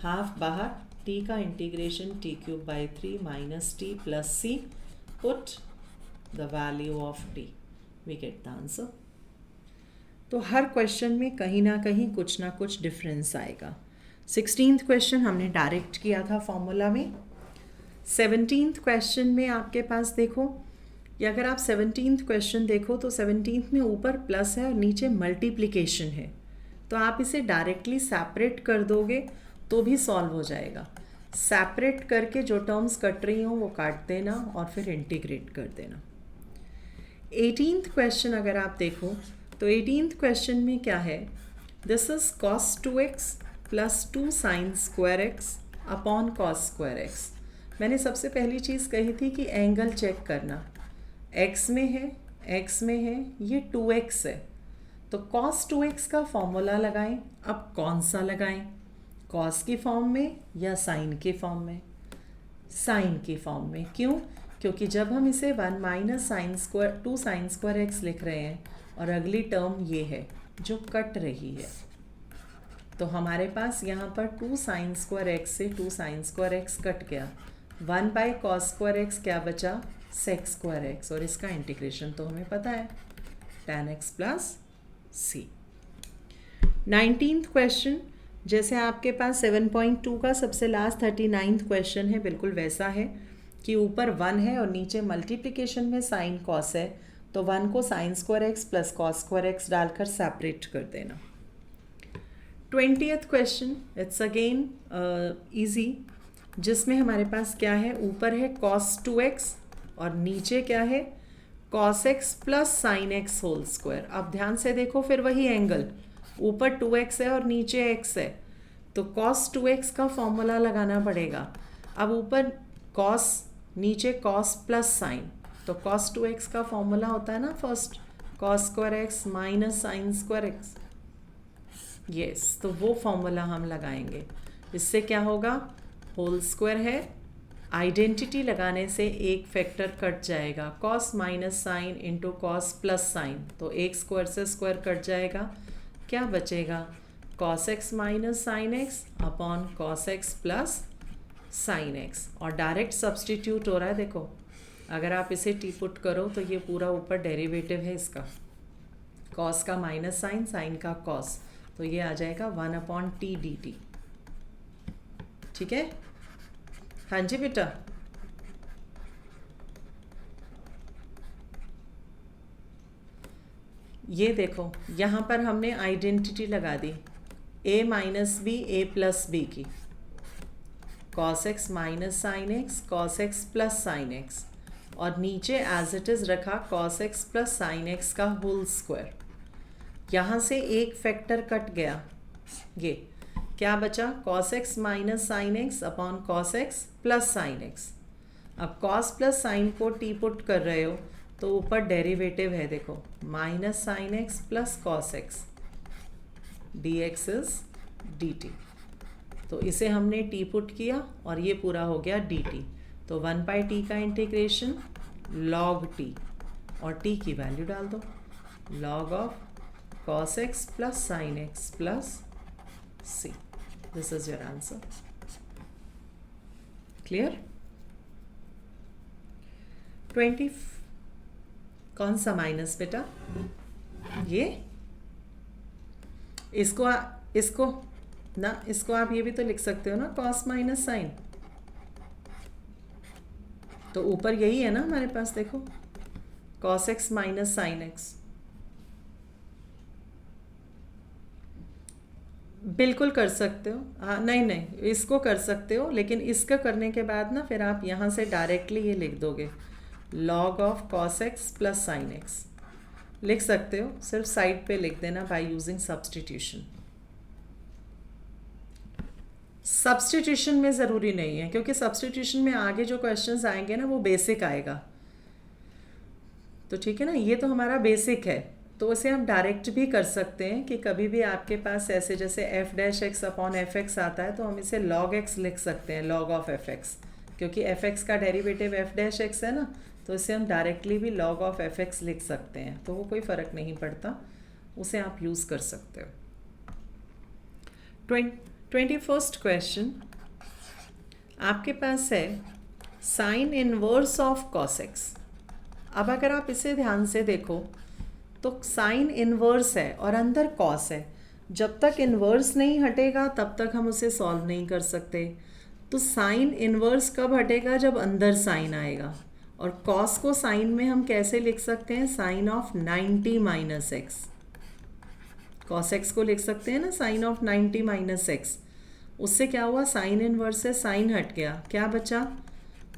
[SPEAKER 1] half बाहर, t का integration t cube by 3 minus t plus c, put the value of t, we get the answer. तो हर क्वेश्चन में कहीं ना कहीं कुछ ना कुछ डिफरेंस आएगा। 16th क्वेश्चन हमने डायरेक्ट किया था फॉर्मूला में। 17th क्वेश्चन में आपके पास देखो, या अगर आप 17th क्वेश्चन देखो तो 17th में ऊपर प्लस है और नीचे मल्टीप्लिकेशन है, तो आप इसे डायरेक्टली सेपरेट कर दोगे तो भी सॉल्व हो जाएगा। सेपरेट करके जो टर्म्स कट रही हों वो काट देना और फिर इंटीग्रेट कर देना। 18th क्वेश्चन अगर आप देखो तो 18th क्वेश्चन में क्या है, this is cos 2x plus 2 sign square x upon cos square x. मैंने सबसे पहली चीज़ कही थी कि एंगल चेक करना, x में है, x में है, ये 2x है, तो cos 2x का फॉर्मूला लगाएं। अब कौन सा लगाएं, cos की फॉर्म में या साइन के फॉर्म में, साइन की फॉर्म में। क्यों, क्योंकि जब हम इसे 1 minus sine square 2 sign square x लिख रहे हैं और अगली टर्म ये है जो कट रही है, तो हमारे पास यहाँ पर 2 साइन स्क्वायर एक्स से 2 साइन स्क्वायर एक्स कट गया, 1 बाई कॉस स्क्वायर एक्स क्या बचा, सेक स्क्वायर एक्स, और इसका इंटीग्रेशन तो हमें पता है tan x plus c। 19th question जैसे आपके पास 7.2 का सबसे लास्ट 39th क्वेश्चन है, बिल्कुल वैसा है कि ऊपर 1 है और नीचे मल्टीप्लिकेशन में साइन कॉस है, तो 1 को sign square x plus cos square x डालकर सेपरेट कर देना। 20th question, it's again easy. जिसमें हमारे पास क्या है, ऊपर है cos 2x और नीचे क्या है, cos x plus sine x whole square. अब ध्यान से देखो, फिर वही एंगल, ऊपर 2x है और नीचे x है, तो cos 2x का फॉर्मूला लगाना पड़ेगा। अब ऊपर cos, नीचे cos प्लस साइन, तो cos 2x का फॉर्मूला होता है ना first, cos square x minus sine square x। Yes, तो वो फॉर्मूला हम लगाएंगे। इससे क्या होगा, होल स्क्वायर है, आइडेंटिटी लगाने से एक फैक्टर कट जाएगा, cos minus sine into cos plus sign, तो एक स्क्वायर से स्क्वायर कट जाएगा, क्या बचेगा, cos x minus sine x upon cos x plus sine x। और डायरेक्ट सब्सटीट्यूट हो रहा है, देखो अगर आप इसे टी पुट करो तो ये पूरा ऊपर डेरिवेटिव है इसका, cos का माइनस साइन, साइन का cos, तो ये आ जाएगा 1/t/dt। ठीक है, हाँ जी बेटा। ये देखो यहाँ पर हमने आइडेंटिटी लगा दी, a minus B A plus B की, cos x minus sine x cos x plus sine x, और नीचे एज इट इज़ रखा cos x plus sine x का होल स्क्वायर। यहाँ से एक फैक्टर कट गया, ये क्या बचा, cos x minus sine x upon cos x plus sine x। अब cos प्लस साइन को टी पुट कर रहे हो तो ऊपर डेरिवेटिव है, देखो minus sine x plus cos x dx is dt। तो इसे हमने टी पुट किया और ये पूरा हो गया dt। तो 1/t का इंटीग्रेशन log t, और t की वैल्यू डाल दो, log of cos x plus sine x plus c। This is your answer. Clear? 20 कौन सा माइनस बेटा, ये इसको ना, इसको आप ये भी तो लिख सकते हो ना, cos माइनस साइन, तो ऊपर यही है ना हमारे पास, देखो cos x minus sine x। बिल्कुल कर सकते हो, हाँ, नहीं इसको कर सकते हो, लेकिन इसका करने के बाद ना फिर आप यहाँ से डायरेक्टली ये लिख दोगे, log of cos x plus sine x लिख सकते हो, सिर्फ साइड पे लिख देना बाय यूजिंग सब्सटीट्यूशन। सब्सटीट्यूशन में ज़रूरी नहीं है, क्योंकि सब्सटीट्यूशन में आगे जो क्वेश्चंस आएंगे ना वो बेसिक आएगा, तो ठीक है ना, ये तो हमारा बेसिक है, तो उसे हम डायरेक्ट भी कर सकते हैं कि कभी भी आपके पास ऐसे जैसे F dash x upon F x आता है तो हम इसे log x लिख सकते हैं, log ऑफ एफ एक्स, क्योंकि एफ एक्स का डेरिवेटिव एफ डैश एक्स है ना, तो इसे हम डायरेक्टली भी log ऑफ एफ एक्स लिख सकते हैं, तो वो कोई फ़र्क नहीं पड़ता, उसे आप यूज़ कर सकते हो। 21st क्वेश्चन आपके पास है sine inverse of cos x। अब अगर आप इसे ध्यान से देखो तो साइन इनवर्स है और अंदर cos है, जब तक इनवर्स नहीं हटेगा तब तक हम उसे सॉल्व नहीं कर सकते। तो साइन इनवर्स कब हटेगा, जब अंदर साइन आएगा, और cos को साइन में हम कैसे लिख सकते हैं, sine of 90 minus x, cos x को लिख सकते हैं ना साइन ऑफ 90 माइनस एक्स। उससे क्या हुआ, साइन इनवर्स से साइन हट गया, क्या बचा,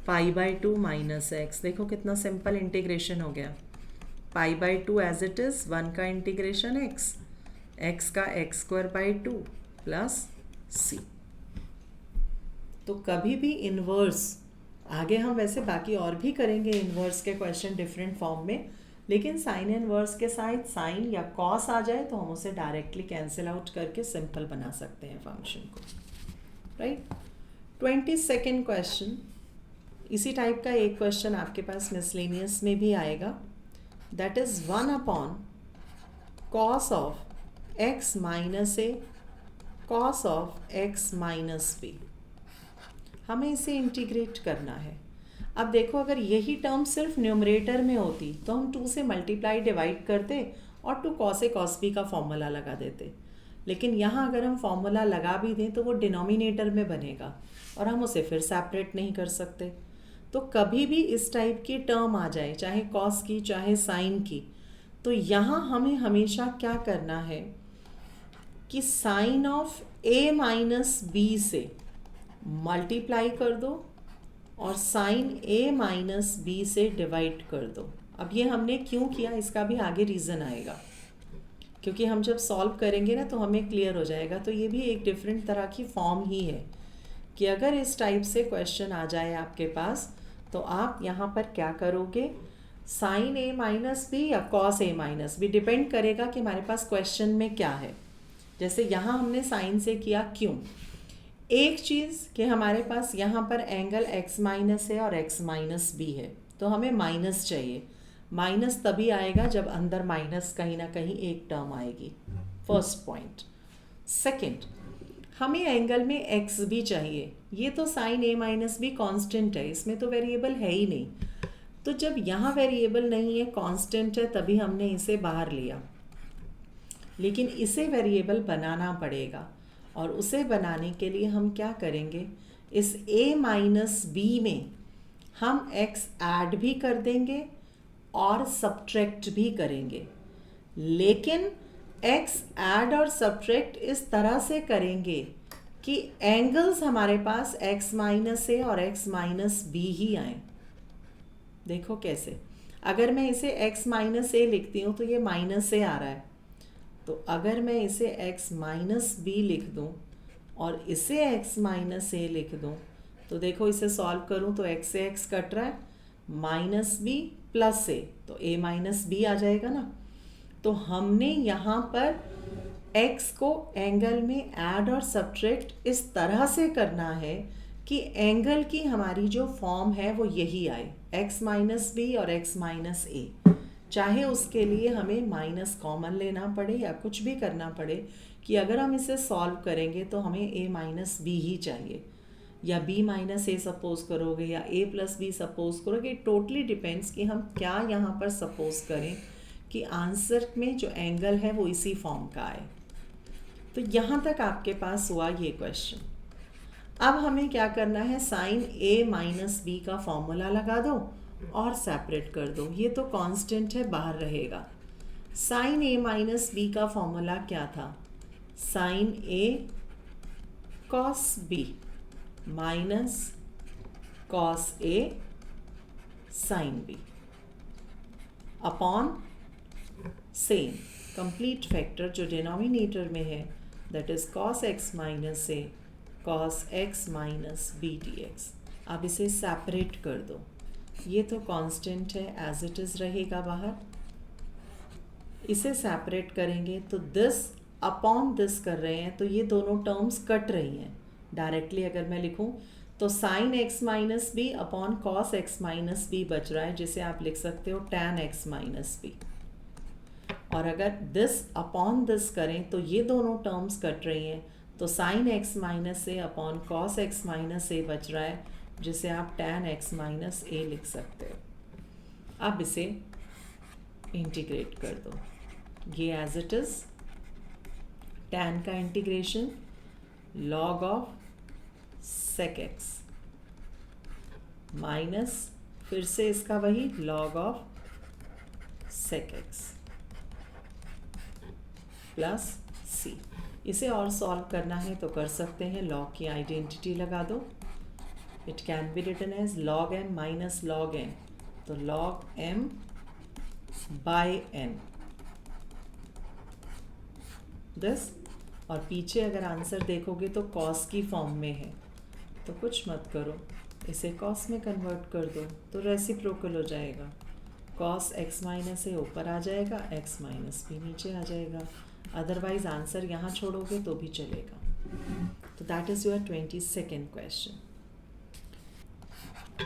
[SPEAKER 1] π/2 माइनस एक्स। देखो कितना सिंपल इंटीग्रेशन हो गया, π/2 एज इट इज़, 1 का इंटीग्रेशन x का x² 2 प्लस c। तो कभी भी इनवर्स, आगे हम वैसे बाकी और भी करेंगे इनवर्स के क्वेश्चन डिफरेंट फॉर्म में, लेकिन साइन इनवर्स के साथ साइन या कॉस आ जाए तो हम उसे डायरेक्टली कैंसिल आउट करके सिंपल बना सकते हैं फंक्शन को, राइट। 22nd क्वेश्चन, इसी टाइप का एक क्वेश्चन आपके पास मिसलेनियस में भी आएगा, that is 1/cos of x minus a cos of x minus b। हमें इसे इंटीग्रेट करना है। अब देखो अगर यही टर्म सिर्फ न्यूमरेटर में होती तो हम 2 से मल्टीप्लाई डिवाइड करते और 2 cos a cos b का फॉर्मूला लगा देते, लेकिन यहाँ अगर हम फॉर्मूला लगा भी दें तो वो डिनोमिनेटर में बनेगा और हम उसे फिर सेपरेट नहीं कर सकते। तो कभी भी इस टाइप की टर्म आ जाए, चाहे cos की चाहे साइन की, तो यहाँ हमें हमेशा क्या करना है कि sine of a minus b से मल्टीप्लाई कर दो और साइन ए माइनस बी से डिवाइड कर दो। अब ये हमने क्यों किया इसका भी आगे रीज़न आएगा, क्योंकि हम जब सॉल्व करेंगे ना तो हमें क्लियर हो जाएगा। तो ये भी एक डिफरेंट तरह की फॉर्म ही है कि अगर इस टाइप से क्वेश्चन आ जाए आपके पास तो आप यहाँ पर क्या करोगे, साइन ए माइनस बी या cos A minus B, depend करेगा कि हमारे पास क्वेश्चन में क्या है। जैसे यहाँ हमने साइन से किया, क्यों? एक चीज़ कि हमारे पास यहाँ पर एंगल x माइनस है और x माइनस बी है, तो हमें माइनस चाहिए। माइनस तभी आएगा जब अंदर माइनस कहीं ना कहीं एक टर्म आएगी, फर्स्ट पॉइंट। सेकंड, हमें एंगल में x भी चाहिए। ये तो sign a minus B constant है, इसमें तो वेरिएबल है ही नहीं। तो जब यहाँ वेरिएबल नहीं है, कांस्टेंट है, तभी हमने इसे बाहर लिया। लेकिन इसे वेरिएबल बनाना पड़ेगा, और उसे बनाने के लिए हम क्या करेंगे, इस a माइनस बी में हम x ऐड भी कर देंगे और सब्ट्रैक्ट भी करेंगे। लेकिन x ऐड और सब्ट्रैक्ट इस तरह से करेंगे कि एंगल्स हमारे पास x माइनस ए और x माइनस बी ही आए। देखो कैसे, अगर मैं इसे x माइनस ए लिखती हूँ तो ये माइनस ए आ रहा है, तो अगर मैं इसे x माइनस बी लिख दूँ और इसे x माइनस ए लिख दूँ तो देखो इसे सॉल्व करूँ तो x से x कट रहा है, माइनस बी प्लस ए, तो a माइनस बी आ जाएगा ना। तो हमने यहाँ पर x को एंगल में ऐड और सब्ट्रैक्ट इस तरह से करना है कि एंगल की हमारी जो फॉर्म है वो यही आए, x माइनस बी और x माइनस ए। चाहे उसके लिए हमें माइनस कॉमन लेना पड़े या कुछ भी करना पड़े, कि अगर हम इसे सॉल्व करेंगे तो हमें a माइनस बी ही चाहिए, या b माइनस ए सपोज करोगे या a प्लस बी सपोज करोगे। टोटली डिपेंड्स कि हम क्या यहाँ पर सपोज करें कि आंसर में जो एंगल है वो इसी फॉर्म का आए। तो यहाँ तक आपके पास हुआ ये क्वेश्चन। अब हमें क्या करना है, साइन a माइनस बी का फॉर्मूला लगा दो और सेपरेट कर दो। ये तो कांस्टेंट है, बाहर रहेगा। साइन a माइनस बी का फॉर्मूला क्या था, sine a cos b minus cos a sine b upon same complete factor जो डिनोमिनेटर में है, that is cos x minus a cos x minus b d x. अब इसे separate कर दो। ये तो कांस्टेंट है, एज इट इज़ रहेगा बाहर। इसे सेपरेट करेंगे तो दिस अपॉन दिस कर रहे हैं, तो ये दोनों टर्म्स कट रही हैं। डायरेक्टली अगर मैं लिखूं तो sine x minus b upon cos x minus b बच रहा है, जिसे आप लिख सकते हो tan x माइनस बी। और अगर दिस अपॉन दिस करें तो ये दोनों टर्म्स कट रही हैं, तो साइन x माइनस ए अपॉन कॉस x माइनस ए बच रहा है, जिसे आप tan x माइनस ए लिख सकते हो। अब इसे इंटीग्रेट कर दो, ये एज इट इज़ tan का integration log of sec x minus फिर से इसका वही log of sec x plus c। इसे और सॉल्व करना है तो कर सकते हैं, log की आइडेंटिटी लगा दो। It can be written as log m minus log n, तो log m by n this. और पीछे अगर आंसर देखोगे तो कॉस की फॉर्म में है, तो कुछ मत करो, इसे कॉस में कन्वर्ट कर दो तो रेसिप्रोकल हो जाएगा। कॉस x माइनस ए ऊपर आ जाएगा, x माइनस बी नीचे आ जाएगा। अदरवाइज आंसर यहाँ छोड़ोगे तो भी चलेगा। तो that is your 22nd question.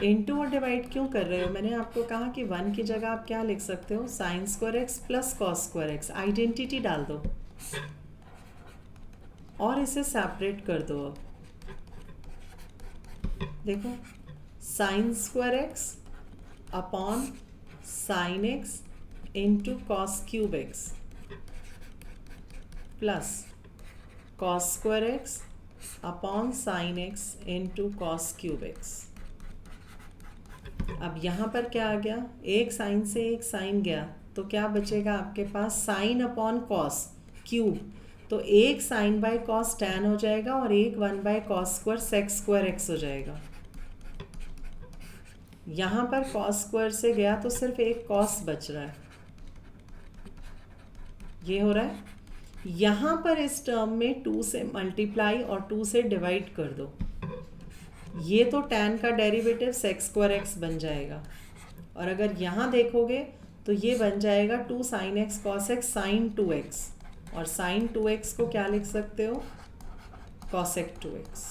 [SPEAKER 1] Into और डिवाइड क्यों कर रहे हो? मैंने आपको कहा कि 1 की जगह आप क्या लिख सकते हो, sign square x plus cos square x. Identity डाल दो और इसे सेपरेट कर दो। अब देखो, sign square x upon sine x into cos cube x plus cos square x upon sine x into cos cube x. अब यहाँ पर क्या आ गया, एक साइन से एक साइन गया, तो क्या बचेगा आपके पास, साइन अपॉन कॉस क्यूब, तो एक साइन बाय कॉस टैन हो जाएगा और एक 1/cos² सेक स्क्वायर एक्स हो जाएगा। यहाँ पर कॉस स्क्वायर से गया तो सिर्फ एक कॉस बच रहा है, ये हो रहा है। यहाँ पर इस टर्म में 2 से मल्टीप्लाई और 2 से डिवाइड कर दो, ये तो टैन का डेरिवेटिव सेक स्क्वायर एक्स बन जाएगा। और अगर यहाँ देखोगे तो ये बन जाएगा 2 sin x cos x sin 2x, और sin 2x को क्या लिख सकते हो, cosec 2x।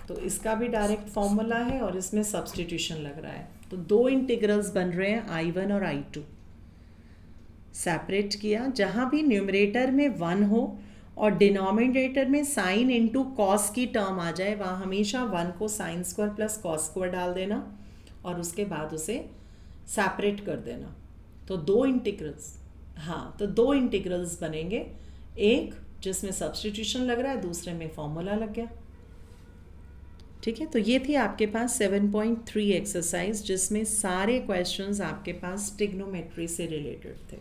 [SPEAKER 1] तो इसका भी डायरेक्ट फॉर्मूला है और इसमें सब्सटीट्यूशन लग रहा है। तो 2 इंटीग्रल्स बन रहे हैं I1 और I2। सेपरेट किया, जहाँ भी न्यूमरेटर में 1 हो और डिनोमिनेटर में साइन इंटू कॉस की टर्म आ जाए, वहाँ हमेशा 1 को sine square plus cos square डाल देना और उसके बाद उसे सेपरेट कर देना। तो 2 इंटीग्रल्स, हाँ, तो 2 इंटीग्रल्स बनेंगे, एक जिसमें सब्सटीट्यूशन लग रहा है, दूसरे में फॉर्मूला लग गया। ठीक है, तो ये थी आपके पास 7.3 एक्सरसाइज, जिसमें सारे क्वेश्चंस आपके पास ट्रिग्नोमेट्री से रिलेटेड थे।